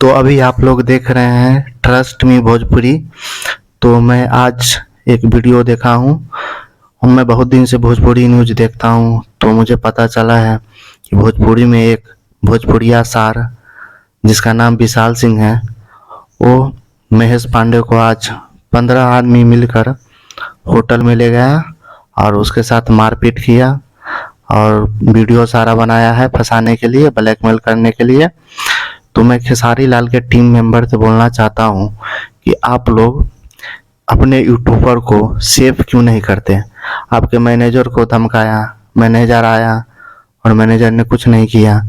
तो अभी आप लोग देख रहे हैं ट्रस्ट मी भोजपुरी। तो मैं आज एक वीडियो देखा हूँ और मैं बहुत दिन से भोजपुरी न्यूज़ देखता हूँ। तो मुझे पता चला है कि भोजपुरी में एक भोजपुरिया सार जिसका नाम विशाल सिंह है, वो महेश पांडे को आज 15 आदमी मिलकर होटल में ले गया और उसके साथ मारपीट किया और वीडियो सारा बनाया है फंसाने के लिए, ब्लैकमेल करने के लिए। तो मैं खेसारी लाल के टीम मेंबर से बोलना चाहता हूँ कि आप लोग अपने यूट्यूबर को सेफ क्यों नहीं करते। आपके मैनेजर को धमकाया, मैनेजर आया और मैनेजर ने कुछ नहीं किया।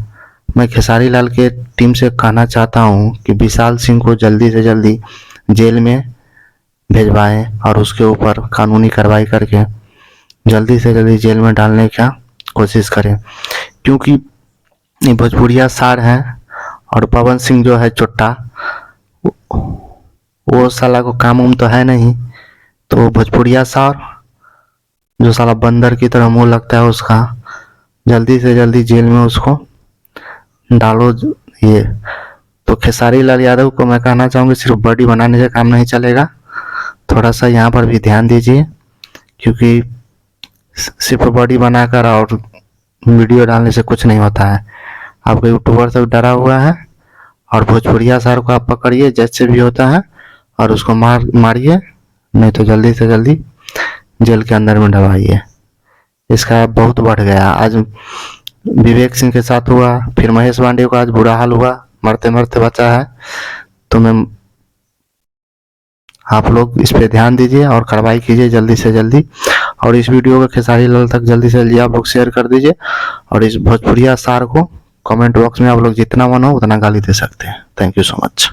मैं खेसारी लाल के टीम से कहना चाहता हूँ कि विशाल सिंह को जल्दी से जल्दी जेल में भिजवाएं और उसके ऊपर कानूनी कार्रवाई करके जल्दी से जल्दी जेल में डालने का कोशिश करें, क्योंकि ये भोजपुरिया सार हैं और पवन सिंह जो है चुट्टा, वो साला को काम उम तो है नहीं। तो भोजपुरिया सार जो साला बंदर की तरह मुंह लगता है उसका, जल्दी से जल्दी जेल में उसको डालो। ये तो खेसारी लाल यादव को मैं कहना चाहूँगी सिर्फ बॉडी बनाने से काम नहीं चलेगा, थोड़ा सा यहाँ पर भी ध्यान दीजिए, क्योंकि सिर्फ बॉडी बनाकर और वीडियो डालने से कुछ नहीं होता है। आपका यूट्यूबर सब डरा हुआ है और भोजपुरिया सार को आप पकड़िए जैसे भी होता है और उसको मारिए, नहीं तो जल्दी से जल्दी जेल के अंदर में डलवाइए। इसका बहुत बढ़ गया। आज विवेक सिंह के साथ हुआ, फिर महेश पांडे को आज बुरा हाल हुआ, मरते मरते बचा है। तो मैं आप लोग इस पे ध्यान दीजिए और कार्रवाई कीजिए जल्दी से जल्दी, और इस वीडियो को खेसारी लाल तक जल्दी से जल्दी आप लोग शेयर कर दीजिए। और इस भोजपुरिया सार को कमेंट बॉक्स में आप लोग जितना मन हो उतना गाली दे सकते हैं। Thank you so much.